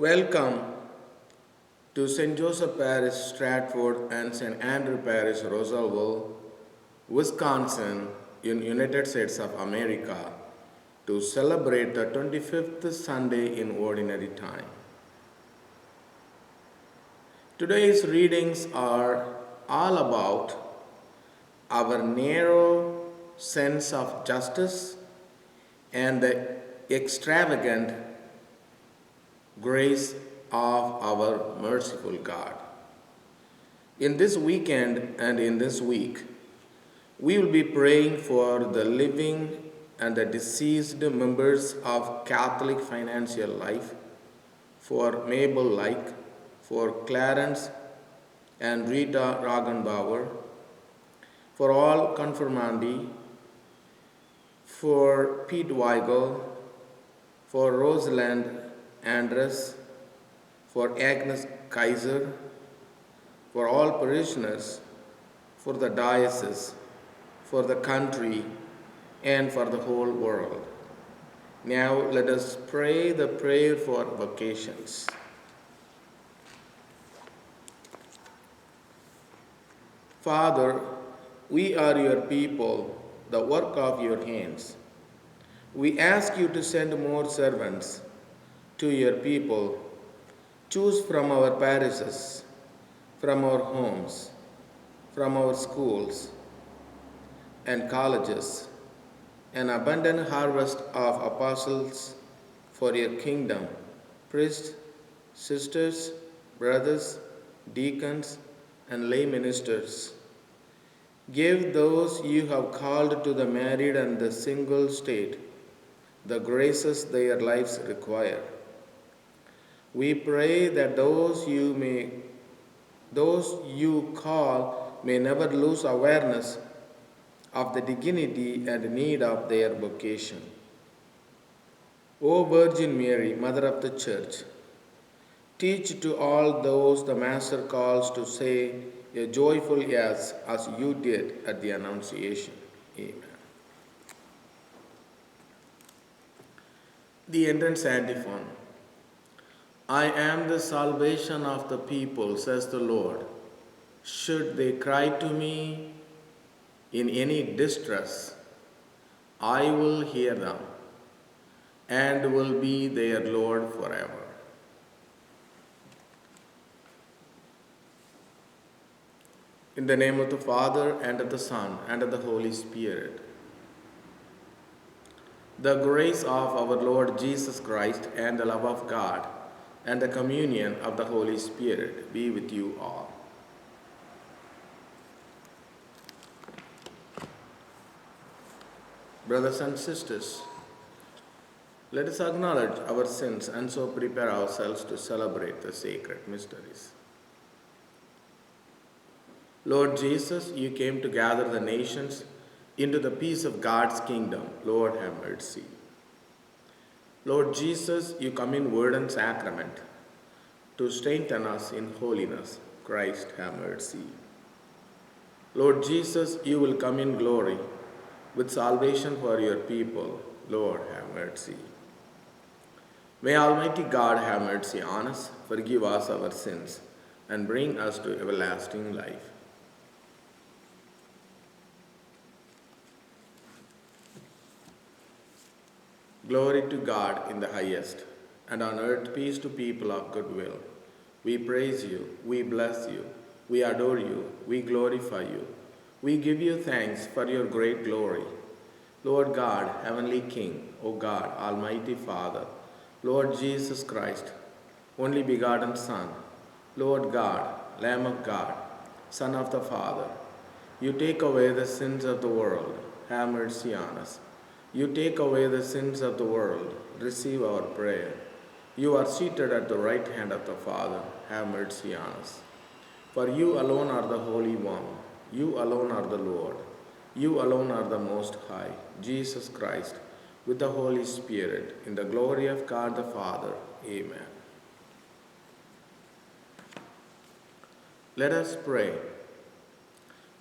Welcome to St. Joseph Parish, Stratford, and St. Andrew Parish, Roseville, Wisconsin, in United States of America, to celebrate the 25th Sunday in Ordinary Time. Today's readings are all about our narrow sense of justice and the extravagant grace of our merciful God. In this weekend and in this week, we will be praying for the living and the deceased members of Catholic Financial Life, for Mabel Like, for Clarence and Rita Ragenbauer, for all confirmandi, for Pete Weigel, for Rosalind Andres, for Agnes Kaiser, for all parishioners, for the diocese, for the country, and for the whole world. Now let us pray the prayer for vocations. Father, we are your people, the work of your hands. We ask you to send more servants to your people. Choose from our parishes, from our homes, from our schools and colleges, an abundant harvest of apostles for your kingdom, priests, sisters, brothers, deacons, and lay ministers. Give those you have called to the married and the single state the graces their lives require. We pray that those you call may never lose awareness of the dignity and need of their vocation. O Virgin Mary, Mother of the Church, teach to all those the Master calls to say a joyful yes, as you did at the Annunciation. Amen. The entrance antiphon. I am the salvation of the people, says the Lord. Should they cry to me in any distress, I will hear them and will be their Lord forever. In the name of the Father, and of the Son, and of the Holy Spirit. The grace of our Lord Jesus Christ, and the love of God, and the communion of the Holy Spirit be with you all. Brothers and sisters, let us acknowledge our sins and so prepare ourselves to celebrate the sacred mysteries. Lord Jesus, you came to gather the nations into the peace of God's kingdom. Lord, have mercy. Lord Jesus, you come in word and sacrament to strengthen us in holiness. Christ, have mercy. Lord Jesus, you will come in glory with salvation for your people. Lord, have mercy. May Almighty God have mercy on us, forgive us our sins, and bring us to everlasting life. Glory to God in the highest, and on earth peace to people of good will. We praise you, we bless you, we adore you, we glorify you. We give you thanks for your great glory. Lord God, Heavenly King, O God, Almighty Father, Lord Jesus Christ, only begotten Son, Lord God, Lamb of God, Son of the Father, you take away the sins of the world, have mercy on us. You take away the sins of the world, receive our prayer. You are seated at the right hand of the Father, have mercy on us. For you alone are the Holy One, you alone are the Lord, you alone are the Most High, Jesus Christ, with the Holy Spirit, in the glory of God the Father. Amen. Let us pray.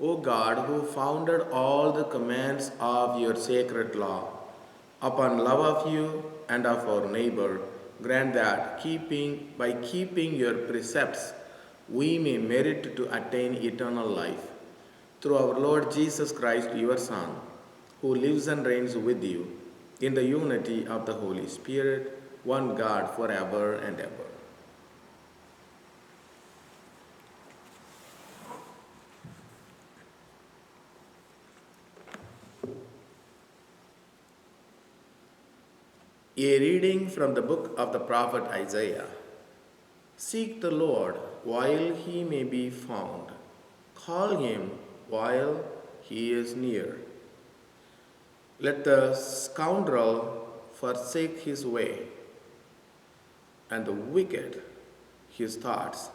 O God, who founded all the commands of your sacred law upon love of you and of our neighbor, grant that by keeping your precepts, we may merit to attain eternal life. Through our Lord Jesus Christ, your Son, who lives and reigns with you in the unity of the Holy Spirit, one God forever and ever. A reading from the book of the prophet Isaiah. Seek the Lord while he may be found. Call him while he is near. Let the scoundrel forsake his way, and the wicked his thoughts.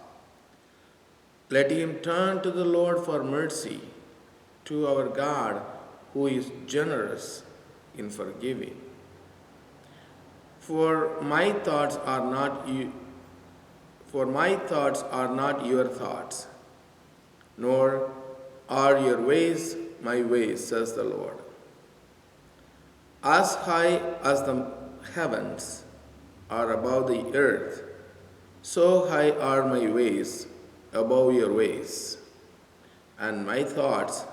Let him turn to the Lord for mercy, to our God who is generous in forgiving. For my thoughts are not your thoughts, nor are your ways my ways, says the Lord. As high as the heavens are above the earth, so high are my ways above your ways, and my thoughts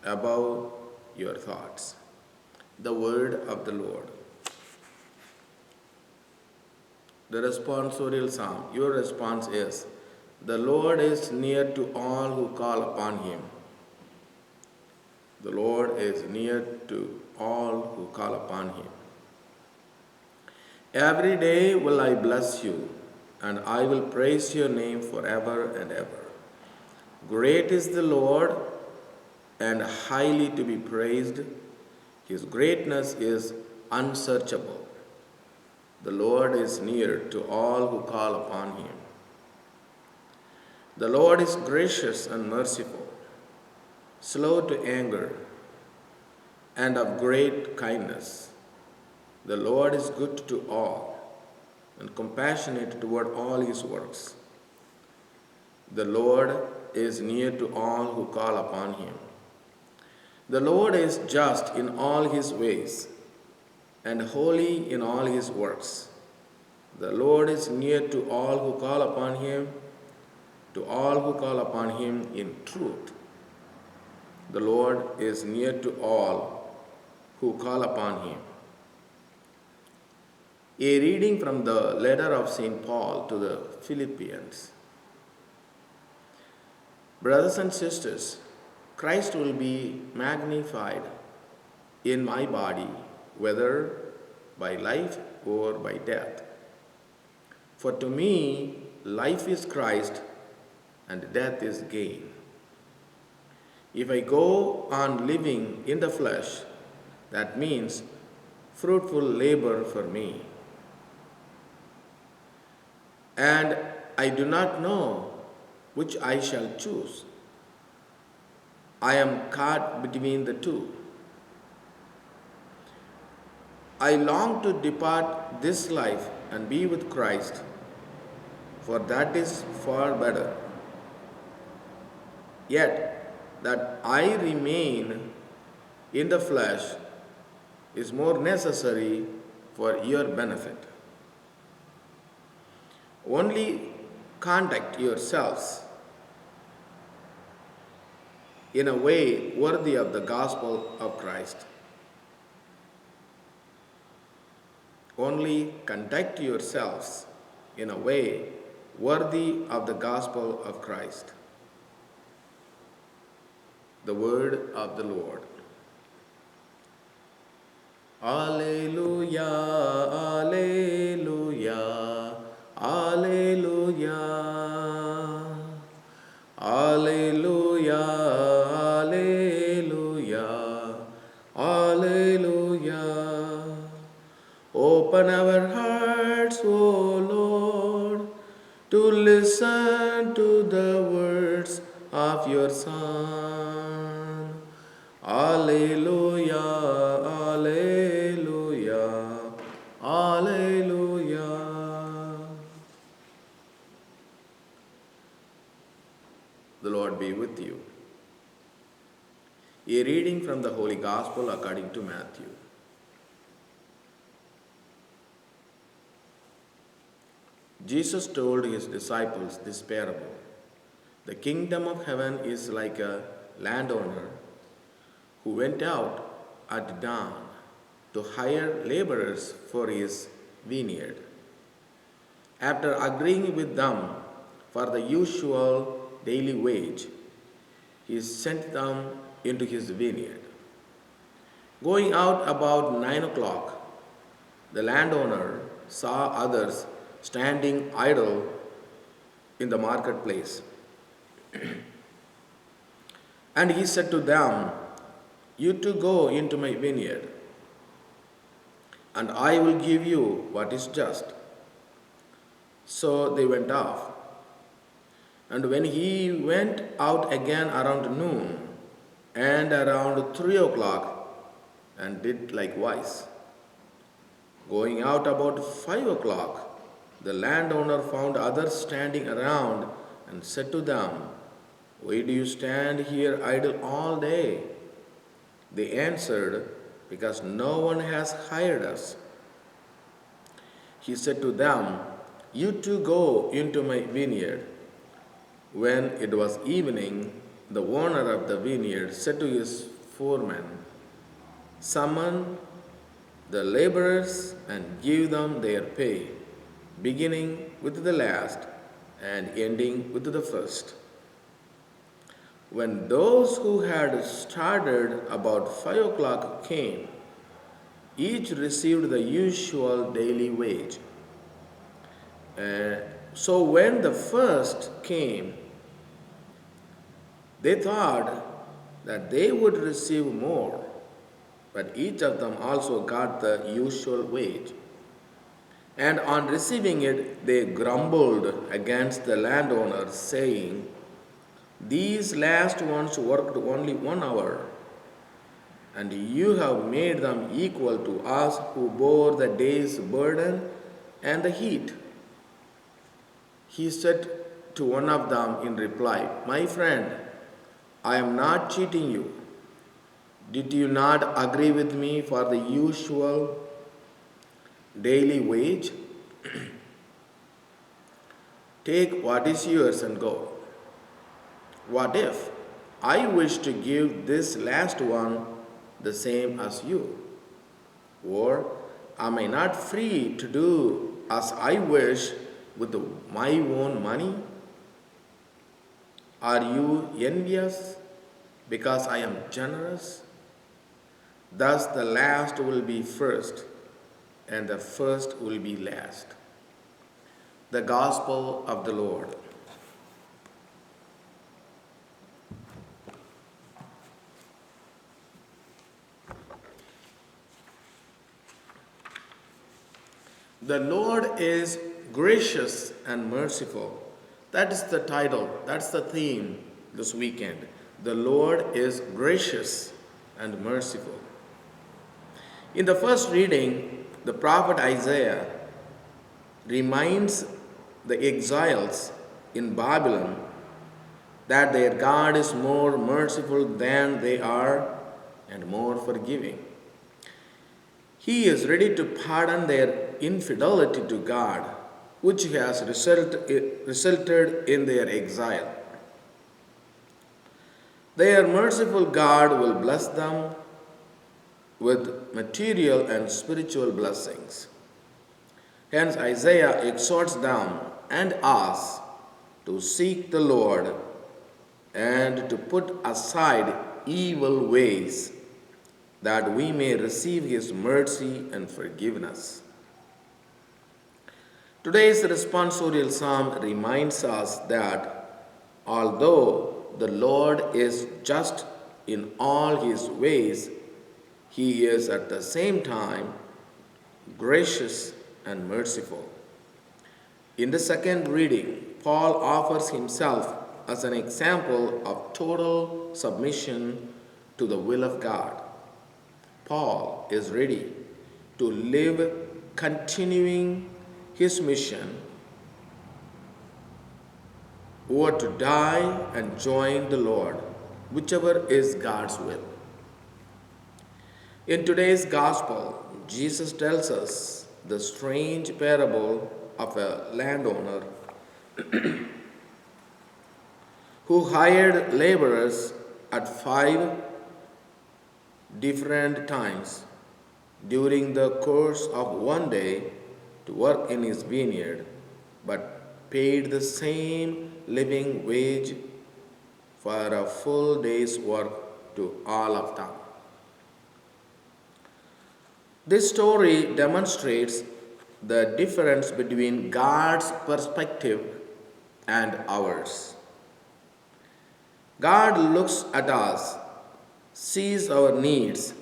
above your thoughts. The word of the Lord. The responsorial psalm. Your response is, the Lord is near to all who call upon him. The Lord is near to all who call upon him. Every day will I bless you, and I will praise your name forever and ever. Great is the Lord, and highly to be praised. His greatness is unsearchable. The Lord is near to all who call upon him. The Lord is gracious and merciful, slow to anger, and of great kindness. The Lord is good to all, and compassionate toward all his works. The Lord is near to all who call upon him. The Lord is just in all his ways, and holy in all his works. The Lord is near to all who call upon him, in truth. The Lord is near to all who call upon him. A reading from the letter of St. Paul to the Philippians. Brothers and sisters, Christ will be magnified in my body, whether by life or by death. For to me, life is Christ and death is gain. If I go on living in the flesh, that means fruitful labor for me. And I do not know which I shall choose. I am caught between the two. I long to depart this life and be with Christ, for that is far better. Yet that I remain in the flesh is more necessary for your benefit. Only conduct yourselves in a way worthy of the gospel of Christ. Only conduct yourselves in a way worthy of the gospel of Christ. The word of the Lord. Alleluia, alleluia, alleluia, alleluia, alleluia, alleluia. Open our hearts, O Lord, to listen to the words of your Son. Alleluia, alleluia, alleluia. The Lord be with you. A reading from the Holy Gospel according to Matthew. Jesus told his disciples this parable. The kingdom of heaven is like a landowner who went out at dawn to hire laborers for his vineyard. After agreeing with them for the usual daily wage, he sent them into his vineyard. Going out about 9 o'clock, the landowner saw others standing idle in the marketplace. And he said to them, "You too go into my vineyard, and I will give you what is just." So they went off. And when he went out again around noon and around 3 o'clock, and did likewise. Going out about 5 o'clock, the landowner found others standing around and said to them, "Why do you stand here idle all day?" They answered, "Because no one has hired us." He said to them, "You too go into my vineyard." When it was evening, the owner of the vineyard said to his foreman, "Summon the laborers and give them their pay, beginning with the last and ending with the first." When those who had started about 5 o'clock came, each received the usual daily wage. So when the first came, they thought that they would receive more, but each of them also got the usual wage. And on receiving it, they grumbled against the landowner, saying, "These last ones worked only 1 hour, and you have made them equal to us who bore the day's burden and the heat." He said to one of them in reply, "My friend, I am not cheating you. Did you not agree with me for the usual daily wage? Take what is yours and go. What if I wish to give this last one the same as you? Or am I not free to do as I wish with my own money? Are you envious because I am generous? Thus the last will be first, and the first will be last." The Gospel of the Lord. The Lord is gracious and merciful. That is the title, that's the theme this weekend. The Lord is gracious and merciful. In the first reading, the prophet Isaiah reminds the exiles in Babylon that their God is more merciful than they are and more forgiving. He is ready to pardon their infidelity to God, which has resulted in their exile. Their merciful God will bless them with material and spiritual blessings. Hence, Isaiah exhorts them and us to seek the Lord and to put aside evil ways, that we may receive His mercy and forgiveness. Today's responsorial psalm reminds us that although the Lord is just in all His ways, He is at the same time gracious and merciful. In the second reading, Paul offers himself as an example of total submission to the will of God. Paul is ready to live continuing his mission, or to die and join the Lord, whichever is God's will. In today's gospel, Jesus tells us the strange parable of a landowner who hired laborers at 5 different times during the course of one day to work in his vineyard, but paid the same living wage for a full day's work to all of them. This story demonstrates the difference between God's perspective and ours. God looks at us, sees our needs,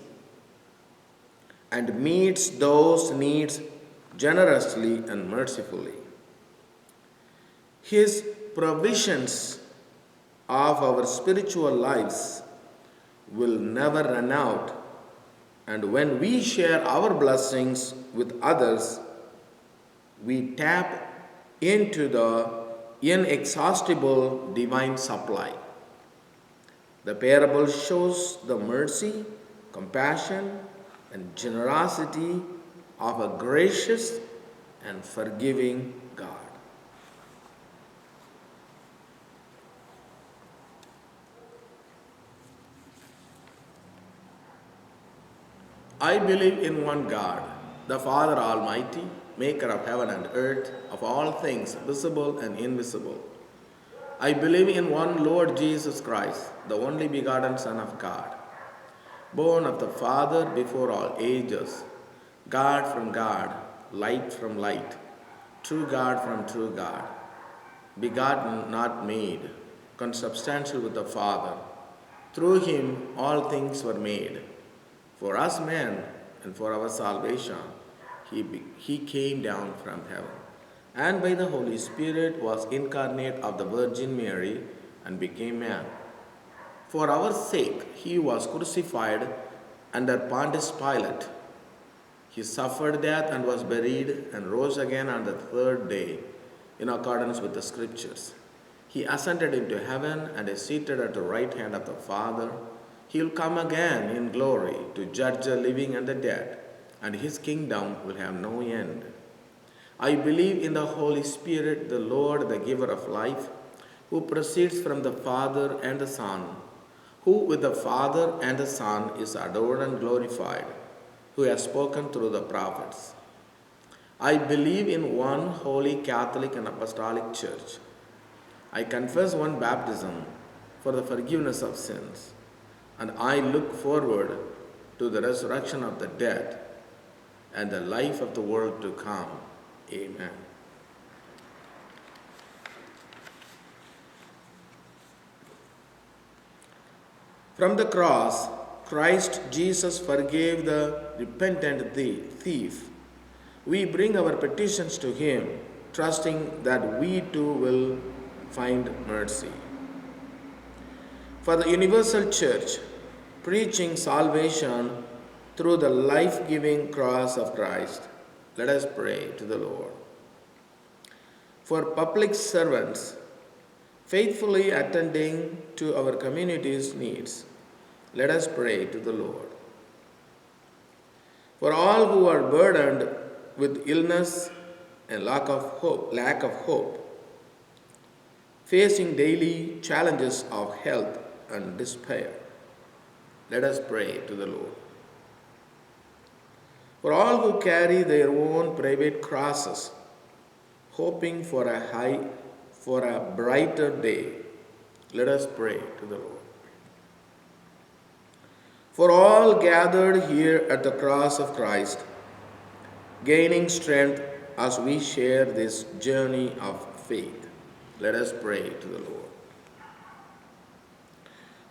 and meets those needs generously and mercifully. His provisions of our spiritual lives will never run out, and when we share our blessings with others, we tap into the inexhaustible divine supply. The parable shows the mercy, compassion, and generosity of a gracious and forgiving God. I believe in one God, the Father Almighty, maker of heaven and earth, of all things visible and invisible. I believe in one Lord Jesus Christ, the only begotten Son of God, born of the Father before all ages, God from God, light from light, true God from true God, begotten, not made, consubstantial with the Father. Through him all things were made. For us men and for our salvation, he came down from heaven, and by the Holy Spirit was incarnate of the Virgin Mary and became man. For our sake he was crucified under Pontius Pilate. He suffered death and was buried and rose again on the third day in accordance with the Scriptures. He ascended into heaven and is seated at the right hand of the Father. He will come again in glory to judge the living and the dead, and his kingdom will have no end. I believe in the Holy Spirit, the Lord, the giver of life, who proceeds from the Father and the Son, who with the Father and the Son is adored and glorified, who has spoken through the prophets. I believe in one holy Catholic and Apostolic Church. I confess one baptism for the forgiveness of sins, and I look forward to the resurrection of the dead and the life of the world to come. Amen. From the cross, Christ Jesus forgave the repentant thief. We bring our petitions to him, trusting that we too will find mercy. For the universal church, preaching salvation through the life-giving cross of Christ, let us pray to the Lord. For public servants, faithfully attending to our community's needs, let us pray to the Lord. For all who are burdened with illness and lack of hope, facing daily challenges of health and despair, let us pray to the Lord. For all who carry their own private crosses, hoping for a brighter day, let us pray to the Lord. For all gathered here at the cross of Christ, gaining strength as we share this journey of faith, let us pray to the Lord.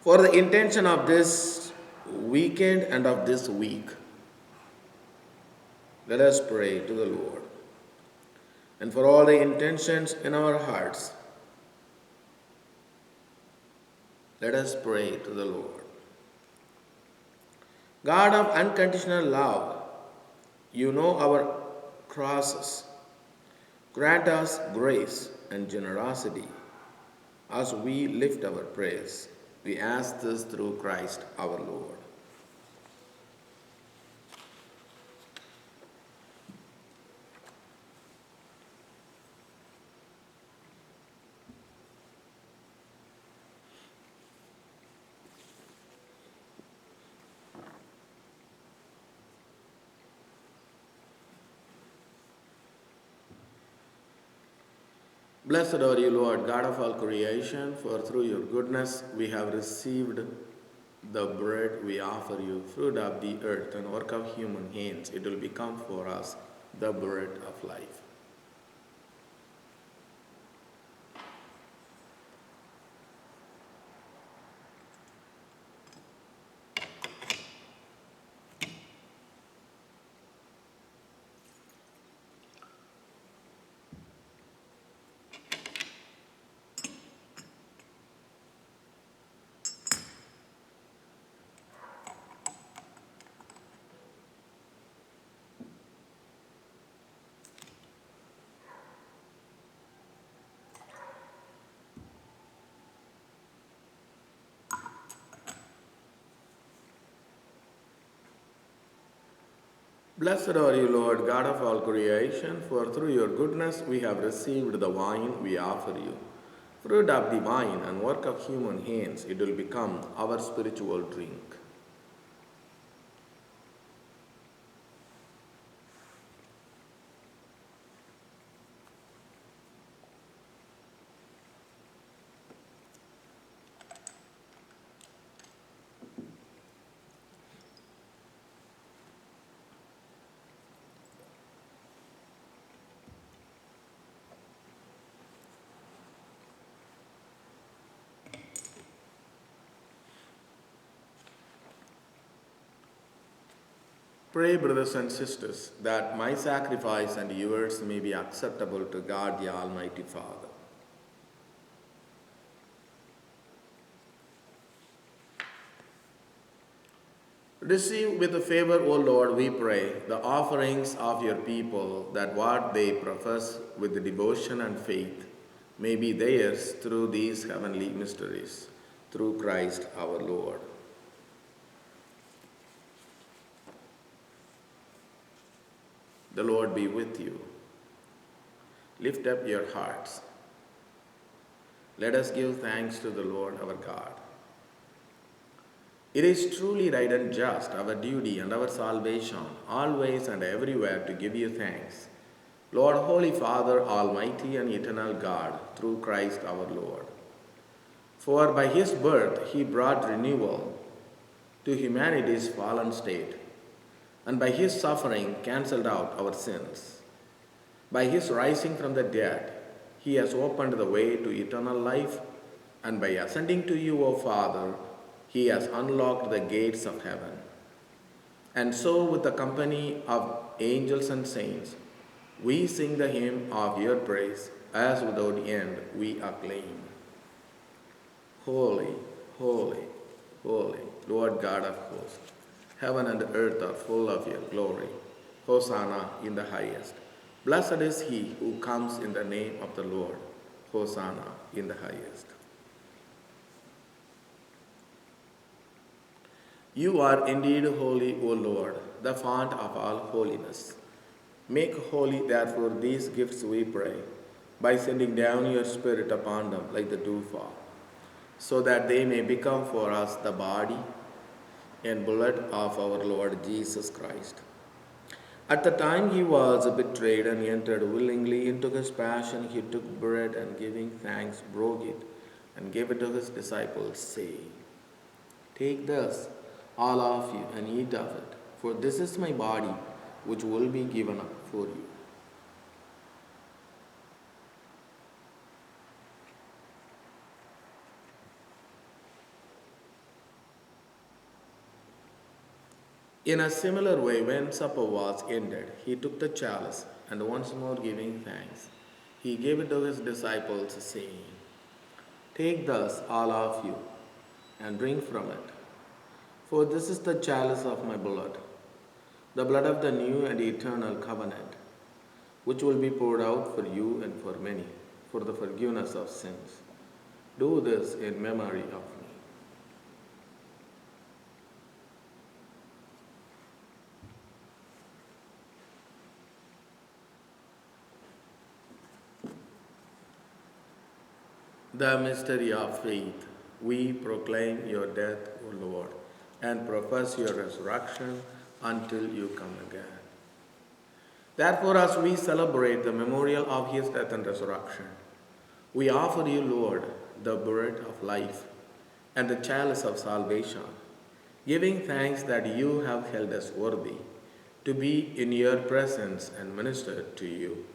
For the intention of this weekend and of this week, let us pray to the Lord. And for all the intentions in our hearts, let us pray to the Lord. God of unconditional love, you know our crosses. Grant us grace and generosity as we lift our prayers. We ask this through Christ our Lord. Blessed are you, Lord, God of all creation, for through your goodness we have received the bread we offer you, fruit of the earth and work of human hands. It will become for us the bread of life. Blessed are you, Lord, God of all creation, for through your goodness we have received the wine we offer you. Fruit of the vine and work of human hands, it will become our spiritual drink. Pray, brothers and sisters, that my sacrifice and yours may be acceptable to God the Almighty Father. Receive with favor, O Lord, we pray, the offerings of your people, that what they profess with devotion and faith may be theirs through these heavenly mysteries, through Christ our Lord. The Lord be with you. Lift up your hearts. Let us give thanks to the Lord our God. It is truly right and just, our duty and our salvation, always and everywhere to give you thanks, Lord, Holy Father, Almighty and eternal God, through Christ our Lord. For by his birth he brought renewal to humanity's fallen state, and by his suffering cancelled out our sins. By his rising from the dead, he has opened the way to eternal life, and by ascending to you, O Father, he has unlocked the gates of heaven. And so, with the company of angels and saints, we sing the hymn of your praise, as without end we acclaim. Holy, holy, holy, Lord God of hosts, heaven and earth are full of your glory. Hosanna in the highest. Blessed is he who comes in the name of the Lord. Hosanna in the highest. You are indeed holy, O Lord, the fount of all holiness. Make holy, therefore, these gifts, we pray, by sending down your Spirit upon them like the dewfall, so that they may become for us the body and blood of our Lord Jesus Christ. At the time he was betrayed and entered willingly into his passion, he took bread and giving thanks, broke it and gave it to his disciples, saying, "Take this, all of you, and eat of it, for this is my body, which will be given up for you." In a similar way, when supper was ended, he took the chalice, and once more giving thanks, he gave it to his disciples, saying, "Take thus, all of you, and drink from it, for this is the chalice of my blood, the blood of the new and eternal covenant, which will be poured out for you and for many, for the forgiveness of sins. Do this in memory of me." The mystery of faith. We proclaim your death, O Lord, and profess your resurrection until you come again. Therefore, as we celebrate the memorial of his death and resurrection, We offer you, Lord, the bread of life and the chalice of salvation, giving thanks that you have held us worthy to be in your presence and minister to you.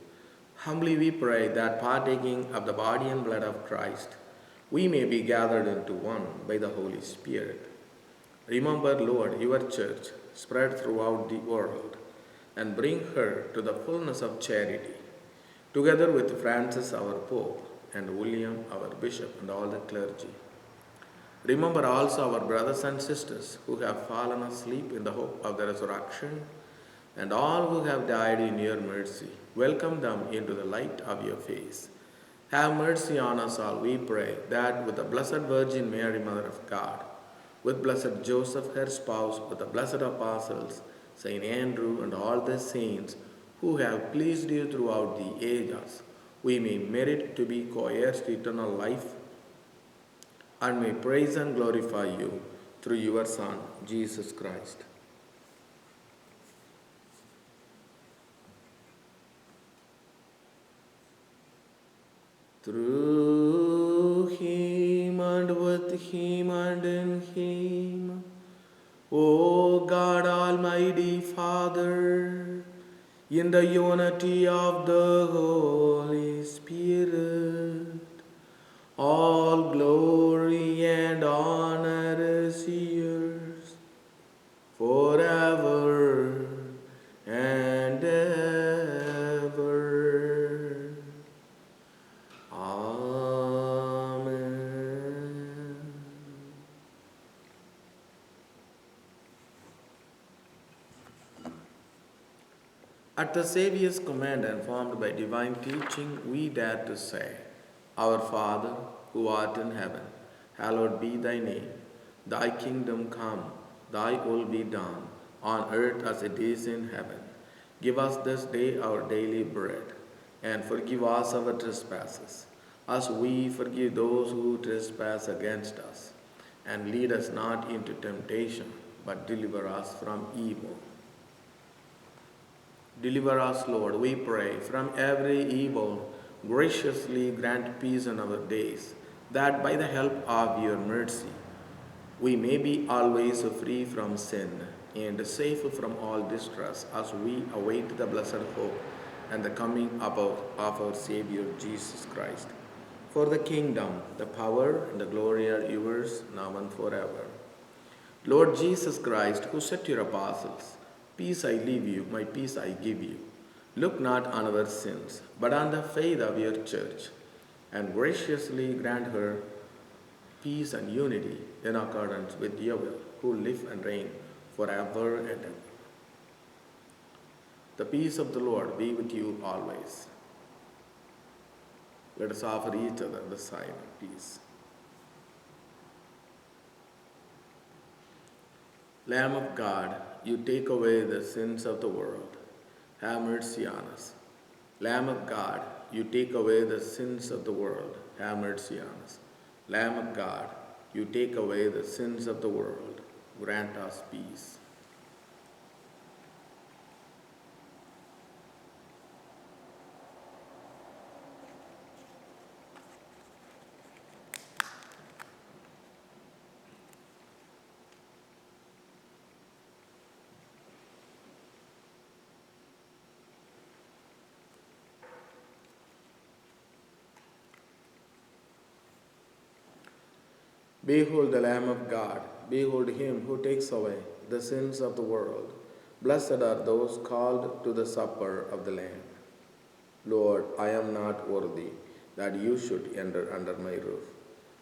Humbly we pray that partaking of the body and blood of Christ, we may be gathered into one by the Holy Spirit. Remember, Lord, your church spread throughout the world and bring her to the fullness of charity, together with Francis our Pope and William our Bishop and all the clergy. Remember also our brothers and sisters who have fallen asleep in the hope of the resurrection, and all who have died in your mercy. Welcome them into the light of your face. Have mercy on us all, we pray, that with the Blessed Virgin Mary, Mother of God, with blessed Joseph, her spouse, with the blessed apostles, Saint Andrew, and all the saints who have pleased you throughout the ages, we may merit to be co-heirs to eternal life and may praise and glorify you through your Son, Jesus Christ. Through him and with him and in him, O God Almighty Father, in the unity of the Holy Spirit, all glory and honor is yours forever and ever. Amen. At the Saviour's command and formed by divine teaching, we dare to say, Our Father, who art in heaven, hallowed be thy name. Thy kingdom come, thy will be done, on earth as it is in heaven. Give us this day our daily bread, and forgive us our trespasses, as we forgive those who trespass against us. And lead us not into temptation, but deliver us from evil. Deliver us, Lord, we pray, from every evil. Graciously grant peace in our days, that by the help of your mercy we may be always free from sin and safe from all distress, as we await the blessed hope and the coming of our Savior Jesus Christ. For the kingdom, the power, and the glory are yours, now and forever. Lord Jesus Christ, who said to your apostles, Peace I leave you, my peace I give you. Look not on our sins, but on the faith of your church, and graciously grant her peace and unity in accordance with your will, who live and reign forever and ever. The peace of the Lord be with you always. Let us offer each other the sign of peace. Lamb of God, you take away the sins of the world. Have mercy on us. Lamb of God, you take away the sins of the world. Have mercy on us. Lamb of God, you take away the sins of the world. Grant us peace. Behold the Lamb of God. Behold him who takes away the sins of the world. Blessed are those called to the supper of the Lamb. Lord, I am not worthy that you should enter under my roof,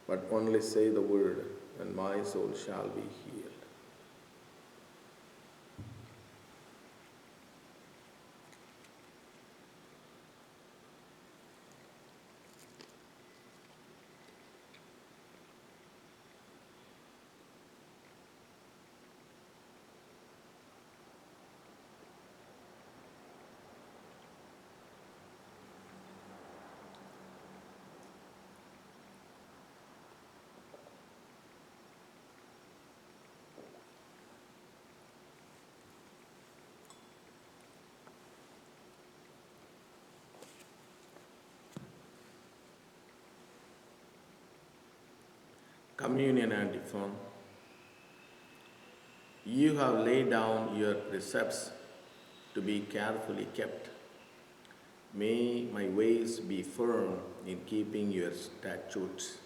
but only say the word, and my soul shall be healed. Communion antiphon. You have laid down your precepts to be carefully kept. May my ways be firm in keeping your statutes.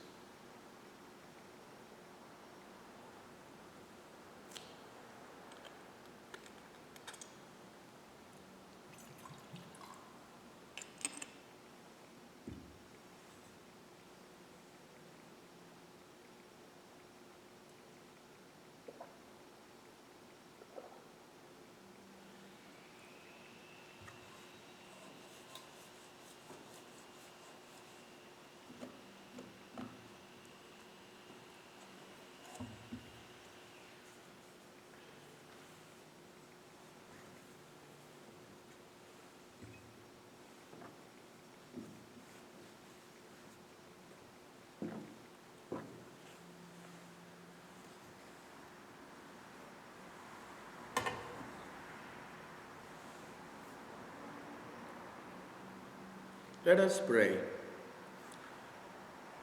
Let us pray.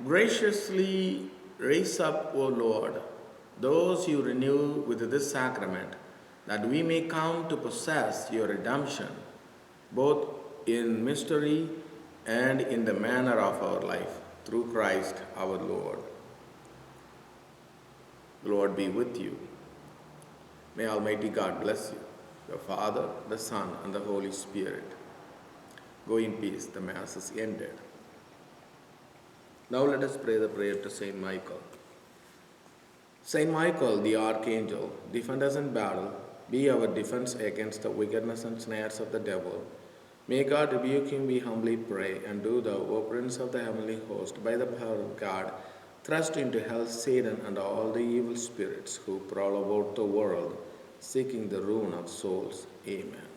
Graciously raise up, O Lord, those you renew with this sacrament, that we may come to possess your redemption, both in mystery and in the manner of our life, through Christ our Lord. The Lord be with you. May Almighty God bless you, the Father, the Son, and the Holy Spirit. Go in peace. The Mass is ended. Now let us pray the prayer to Saint Michael. Saint Michael, the Archangel, defend us in battle. Be our defense against the wickedness and snares of the devil. May God rebuke him, we humbly pray. And do thou, O Prince of the heavenly host, by the power of God, thrust into hell Satan and all the evil spirits who prowl about the world, seeking the ruin of souls. Amen.